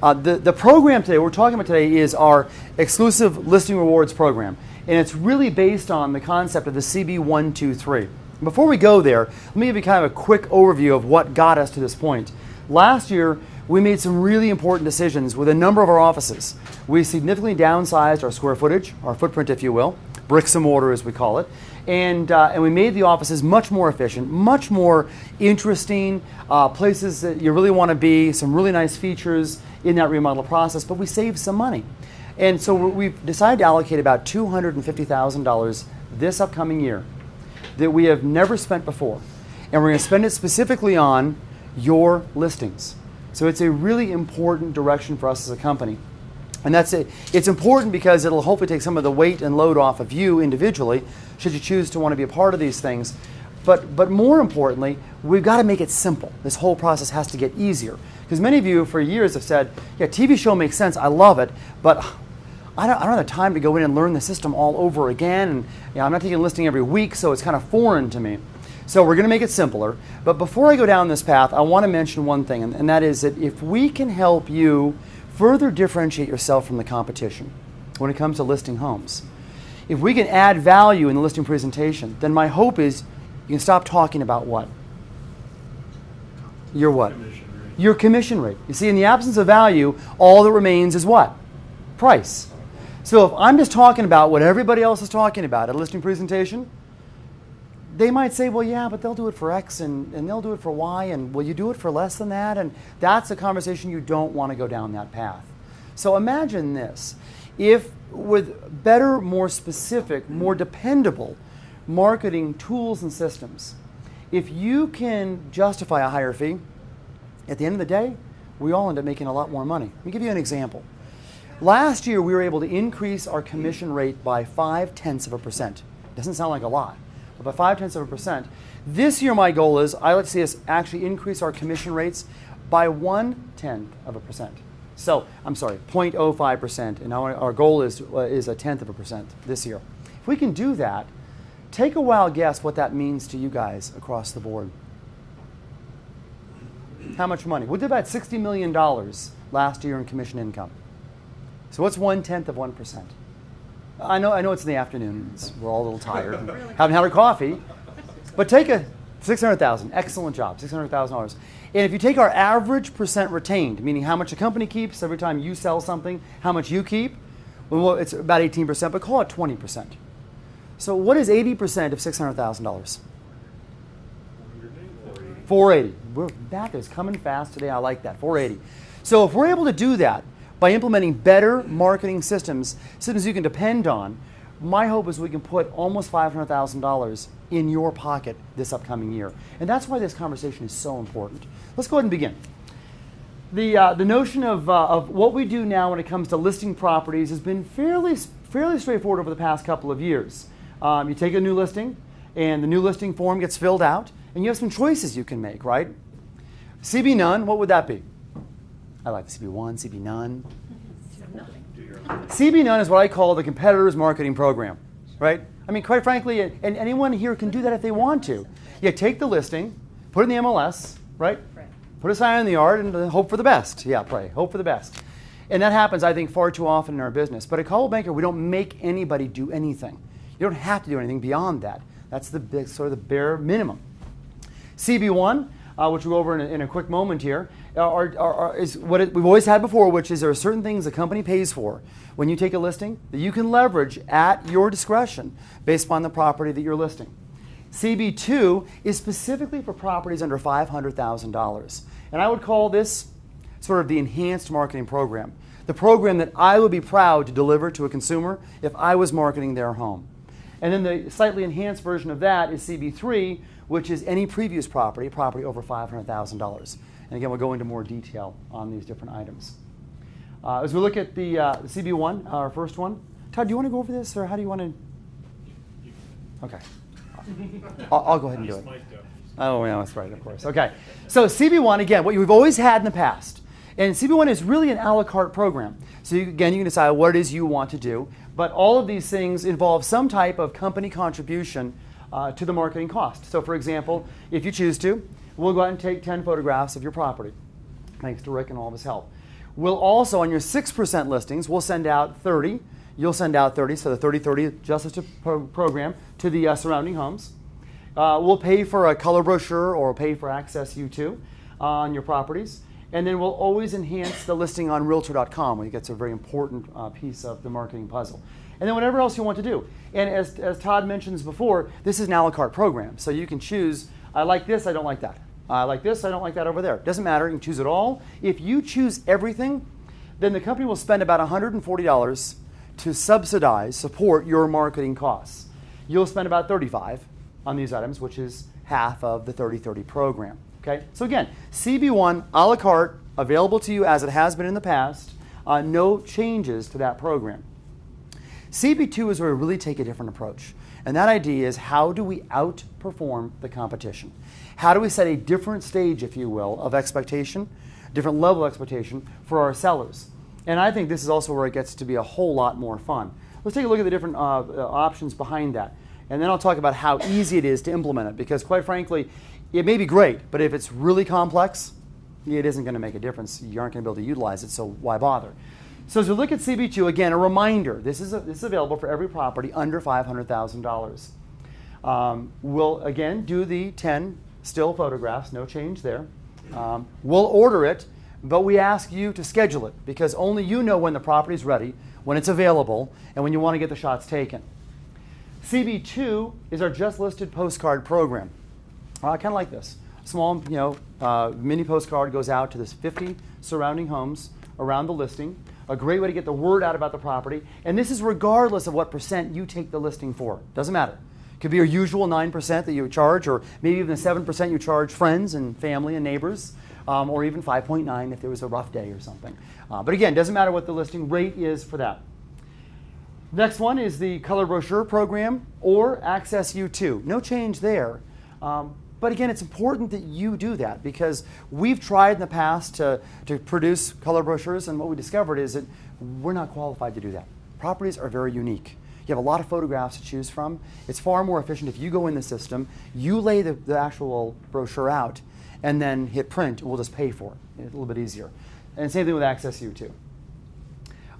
The program today, what we're talking about today, is our exclusive listing rewards program. And it's really based on the concept of the CB123. Before we go there, let me give you kind of a quick overview of what got us to this point. Last year, we made some really important decisions with a number of our offices. We significantly downsized our square footage, our footprint, if you will, bricks and mortar as we call it, and we made the offices much more efficient, much more interesting, places that you really want to be, some really nice features in that remodel process, but we saved some money. And so we've decided to allocate about $250,000 this upcoming year that we have never spent before. And we're going to spend it specifically on your listings. So it's a really important direction for us as a company. And that's it. It's important because it'll hopefully take some of the weight and load off of you individually, should you choose to want to be a part of these things. But more importantly, we've got to make it simple. This whole process has to get easier. Because many of you for years have said, yeah, TV show makes sense, I love it, but I don't have the time to go in and learn the system all over again. And I'm not taking a listing every week, so it's kind of foreign to me. So we're going to make it simpler. But before I go down this path, I want to mention one thing, and that is that if we can help you further differentiate yourself from the competition when it comes to listing homes, if we can add value in the listing presentation, then my hope is you can stop talking about what? Your what? Your commission rate. You see, in the absence of value, all that remains is what? Price. So if I'm just talking about what everybody else is talking about at a listing presentation, they might say, well, yeah, but they'll do it for X and they'll do it for Y, and will you do it for less than that? And that's a conversation you don't want to go down that path. So imagine this. If with better, more specific, more dependable marketing tools and systems, if you can justify a higher fee, at the end of the day, we all end up making a lot more money. Let me give you an example. Last year, we were able to increase our commission rate by 0.5%. Doesn't sound like a lot, but by 0.5%. This year, my goal is I like to see us actually increase our commission rates by 0.1%. So, I'm sorry, 0.05%, and our goal is 0.1% this year. If we can do that, take a wild guess what that means to you guys across the board. How much money? We did about $60 million last year in commission income. So what's 0.1%? I know it's in the afternoon. We're all a little tired and haven't had our coffee. But take a $600,000. Excellent job, $600,000. And if you take our average percent retained, meaning how much a company keeps every time you sell something, how much you keep, well, it's about 18%, but call it 20%. So what is 80% of $600,000? $480. That is coming fast today. I like that. $480. So if we're able to do that by implementing better marketing systems you can depend on, my hope is we can put almost $500,000 in your pocket this upcoming year. And that's why this conversation is so important. Let's go ahead and begin. The notion of what we do now when it comes to listing properties has been fairly straightforward over the past couple of years. You take a new listing, and the new listing form gets filled out, and you have some choices you can make, right? CB none, what would that be? I like CB1, CB none. CB none is what I call the competitor's marketing program, right? I mean, quite frankly, and anyone here can do that if they want to. You take the listing, put it in the MLS, right? Pray. Put a sign in the yard and hope for the best. Yeah, pray. Hope for the best. And that happens, I think, far too often in our business. But at Coldwell Banker, we don't make anybody do anything. You don't have to do anything beyond that. That's the big, sort of the bare minimum. CB1, which we'll go over in a quick moment here, is what we've always had before, which is there are certain things the company pays for when you take a listing that you can leverage at your discretion based upon the property that you're listing. CB2 is specifically for properties under $500,000. And I would call this sort of the enhanced marketing program, the program that I would be proud to deliver to a consumer if I was marketing their home. And then the slightly enhanced version of that is CB3, which is any previous property over $500,000. And again, we'll go into more detail on these different items. As we look at the CB1, our first one, Todd, do you want to go over this, or how do you want to? Okay. I'll go ahead and do it. Oh, yeah, that's right, of course. Okay. So CB1, again, what we've always had in the past. And CB1 is really an a la carte program. So again, you can decide what it is you want to do. But all of these things involve some type of company contribution to the marketing cost. So for example, if you choose to, we'll go out and take 10 photographs of your property, thanks to Rick and all of his help. We'll also, on your 6% listings, we'll send out 30. You'll send out 30, so the 30-30 Just Listed program to the surrounding homes. We'll pay for a color brochure or pay for Access U2 on your properties. And then we'll always enhance the listing on Realtor.com, which gets a very important piece of the marketing puzzle. And then whatever else you want to do. And as Todd mentions before, this is an a la carte program. So you can choose, I like this, I don't like that. I like this, I don't like that over there. Doesn't matter, you can choose it all. If you choose everything, then the company will spend about $140 to support your marketing costs. You'll spend about $35 on these items, which is half of the 30-30 program. Okay? So again, CB1 a la carte, available to you as it has been in the past. No changes to that program. CB2 is where we really take a different approach. And that idea is, how do we outperform the competition? How do we set a different stage, if you will, of expectation, different level of expectation for our sellers? And I think this is also where it gets to be a whole lot more fun. Let's take a look at the different options behind that. And then I'll talk about how easy it is to implement it, because quite frankly, it may be great, but if it's really complex, it isn't going to make a difference. You aren't going to be able to utilize it, so why bother? So as we look at CB2, again, a reminder, this is available for every property under $500,000. We'll, again, do the 10 still photographs, no change there. We'll order it, but we ask you to schedule it, because only you know when the property's ready, when it's available, and when you want to get the shots taken. CB2 is our Just Listed postcard program. Kind of like this. Small, mini postcard goes out to this 50 surrounding homes around the listing. A great way to get the word out about the property. And this is regardless of what percent you take the listing for. Doesn't matter. It could be your usual 9% that you charge, or maybe even the 7% you charge friends and family and neighbors, or even 5.9 if there was a rough day or something. But again, doesn't matter what the listing rate is for that. Next one is the color brochure program or Access U2. No change there. But again, it's important that you do that, because we've tried in the past to produce color brochures, and what we discovered is that we're not qualified to do that. Properties are very unique. You have a lot of photographs to choose from. It's far more efficient if you go in the system, you lay the actual brochure out, and then hit print. We'll just pay for it. It's a little bit easier. And same thing with Access U2.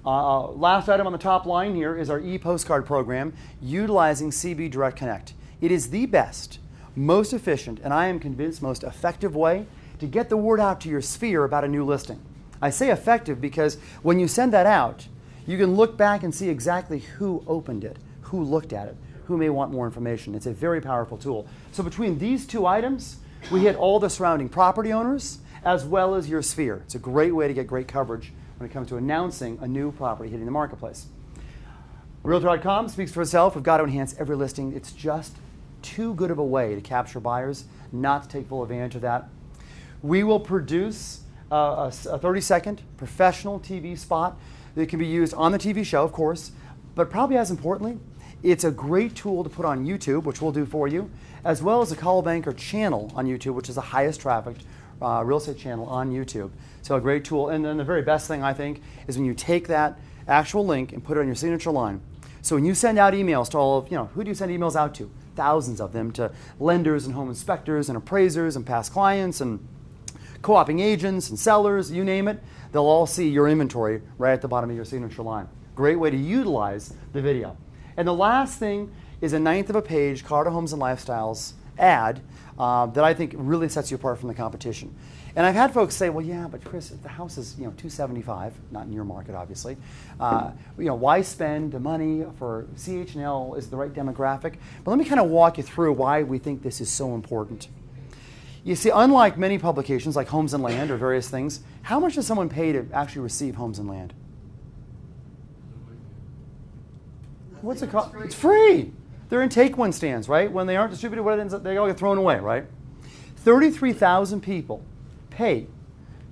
Last item on the top line here is our e-postcard program utilizing CB Direct Connect. It is the best, most efficient, and I am convinced most effective way to get the word out to your sphere about a new listing. I say effective because when you send that out, you can look back and see exactly who opened it, who looked at it, who may want more information. It's a very powerful tool. So between these two items, we hit all the surrounding property owners as well as your sphere. It's a great way to get great coverage when it comes to announcing a new property hitting the marketplace. Realtor.com speaks for itself. We've got to enhance every listing. It's just too good of a way to capture buyers, not to take full advantage of that. We will produce a 30-second professional TV spot that can be used on the TV show, of course, but probably as importantly, it's a great tool to put on YouTube, which we'll do for you, as well as a Call Banker channel on YouTube, which is the highest trafficked real estate channel on YouTube. So a great tool. And then the very best thing, I think, is when you take that actual link and put it on your signature line. So when you send out emails to all of, who do you send emails out to? Thousands of them, to lenders and home inspectors and appraisers and past clients and co-oping agents and sellers, you name it. They'll all see your inventory right at the bottom of your signature line. Great way to utilize the video. And the last thing is a 1/9 of a page Carter Homes and Lifestyles ad that I think really sets you apart from the competition. And I've had folks say, well, yeah, but Chris, if the house is $275, not in your market, obviously. Why spend the money for CH&L? Is it the right demographic? But let me kind of walk you through why we think this is so important. You see, unlike many publications like Homes and Land or various things, how much does someone pay to actually receive Homes and Land? What's it cost? It's free. They're in take-one stands, right? When they aren't distributed, what ends up, they all get thrown away, right? 33,000 people pay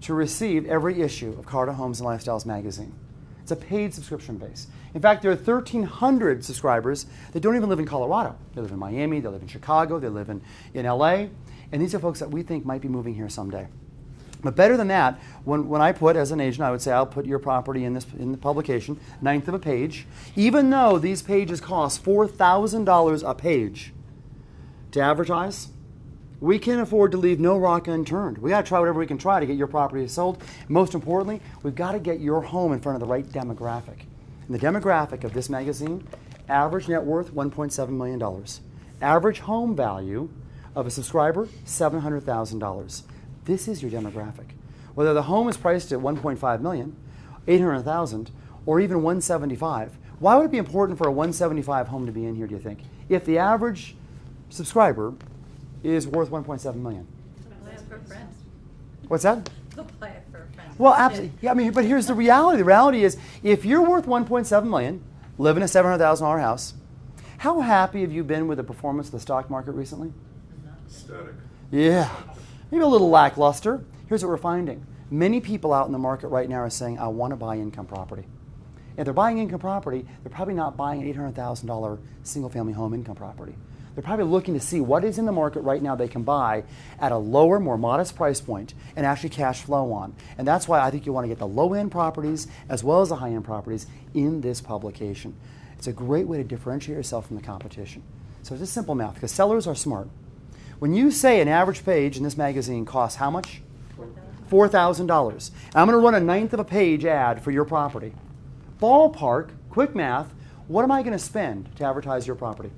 to receive every issue of Carter Homes and Lifestyles magazine. It's a paid subscription base. In fact, there are 1,300 subscribers that don't even live in Colorado. They live in Miami, they live in Chicago, they live in LA, and these are folks that we think might be moving here someday. But better than that, when I put, as an agent, I would say I'll put your property in the publication, 1/9 of a page, even though these pages cost $4,000 a page to advertise, We can't afford to leave no rock unturned. We got to try whatever we can try to get your property sold. Most importantly, we've got to get your home in front of the right demographic. And the demographic of this magazine, average net worth $1.7 million. Average home value of a subscriber, $700,000. This is your demographic. Whether the home is priced at $1.5 million, $800,000, or even $175,000, why would it be important for a $175,000 home to be in here, do you think? If the average subscriber is worth $1.7 million. Apply it for friends. What's that? Apply it for friends. Well, absolutely. Yeah, I mean, but here's the reality. The reality is, if you're worth $1.7 million, live in a $700,000 house, how happy have you been with the performance of the stock market recently? Static. Yeah, maybe a little lackluster. Here's what we're finding. Many people out in the market right now are saying, I want to buy income property. If they're buying income property, they're probably not buying an $800,000 single-family home income property. They're probably looking to see what is in the market right now they can buy at a lower, more modest price point and actually cash flow on. And that's why I think you want to get the low-end properties as well as the high-end properties in this publication. It's a great way to differentiate yourself from the competition. So it's just simple math, because sellers are smart. When you say an average page in this magazine costs how much? $4,000. I'm going to run a 1/9 of a page ad for your property. Ballpark, quick math, what am I going to spend to advertise your property?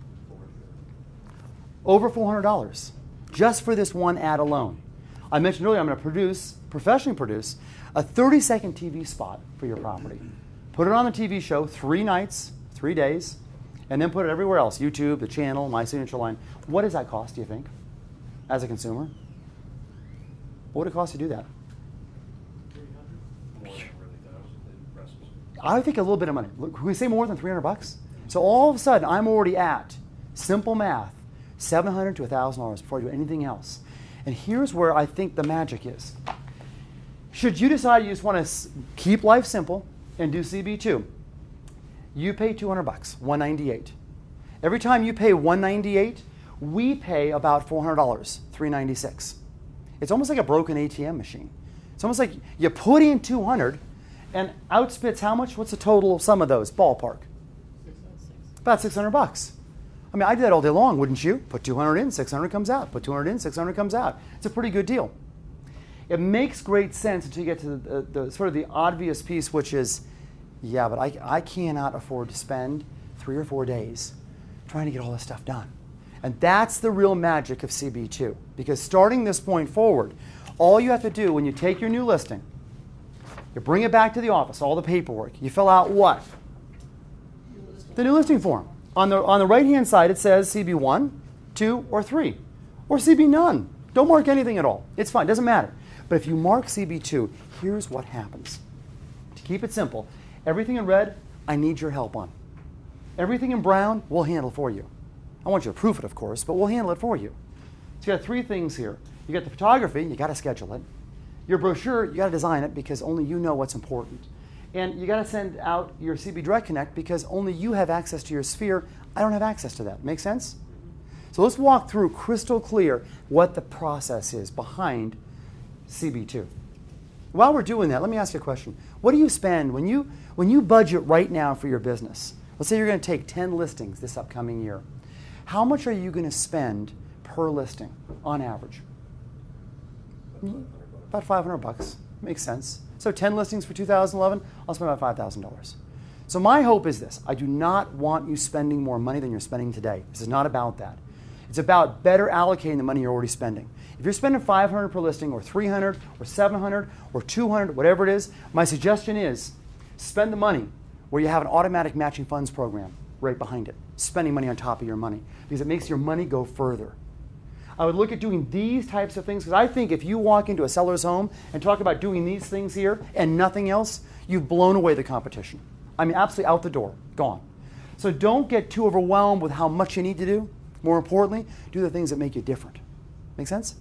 Over $400 just for this one ad alone. I mentioned earlier I'm going to professionally produce a 30-second TV spot for your property. Put it on the TV show 3 nights, 3 days, and then put it everywhere else, YouTube, the channel, My Signature Line. What does that cost, do you think, as a consumer? What would it cost to do that? I think a little bit of money. Can we say more than $300? So all of a sudden, I'm already at, simple math, $700 to $1,000 before I do anything else. And here's where I think the magic is. Should you decide you just want to keep life simple and do CB2, you pay $200, $198. Every time you pay $198, we pay about $400, $396. It's almost like a broken ATM machine. It's almost like you put in $200 and outspits how much? What's the total sum of those? Ballpark. About $600. I mean, I do that all day long, wouldn't you? Put 200 in, 600 comes out. Put 200 in, 600 comes out. It's a pretty good deal. It makes great sense until you get to the sort of the obvious piece, which is, yeah, but I cannot afford to spend 3 or 4 days trying to get all this stuff done. And that's the real magic of CB2. Because starting this point forward, all you have to do when you take your new listing, you bring it back to the office, all the paperwork. You fill out what? The new listing form. On the right-hand side, it says CB1, 2, or 3, or CB none. Don't mark anything at all. It's fine. Doesn't matter. But if you mark CB2, here's what happens. To keep it simple, everything in red, I need your help on. Everything in brown, we'll handle for you. I want you to proof it, of course, but we'll handle it for you. So you got 3 things here. You got the photography, you got to schedule it. Your brochure, you got to design it because only you know what's important. And you got to send out your CB Direct Connect because only you have access to your sphere. I don't have access to that. Make sense? So let's walk through crystal clear what the process is behind CB2. While we're doing that, let me ask you a question. What do you spend when you budget right now for your business? Let's say you're going to take 10 listings this upcoming year. How much are you going to spend per listing on average? About $500. Makes sense. So 10 listings for 2011, I'll spend about $5,000. So my hope is this. I do not want you spending more money than you're spending today. This is not about that. It's about better allocating the money you're already spending. If you're spending $500 per listing, or $300, or $700, or $200, whatever it is, my suggestion is spend the money where you have an automatic matching funds program right behind it, spending money on top of your money, because it makes your money go further. I would look at doing these types of things, because I think if you walk into a seller's home and talk about doing these things here and nothing else, you've blown away the competition. I mean, absolutely out the door, gone. So don't get too overwhelmed with how much you need to do. More importantly, do the things that make you different. Make sense?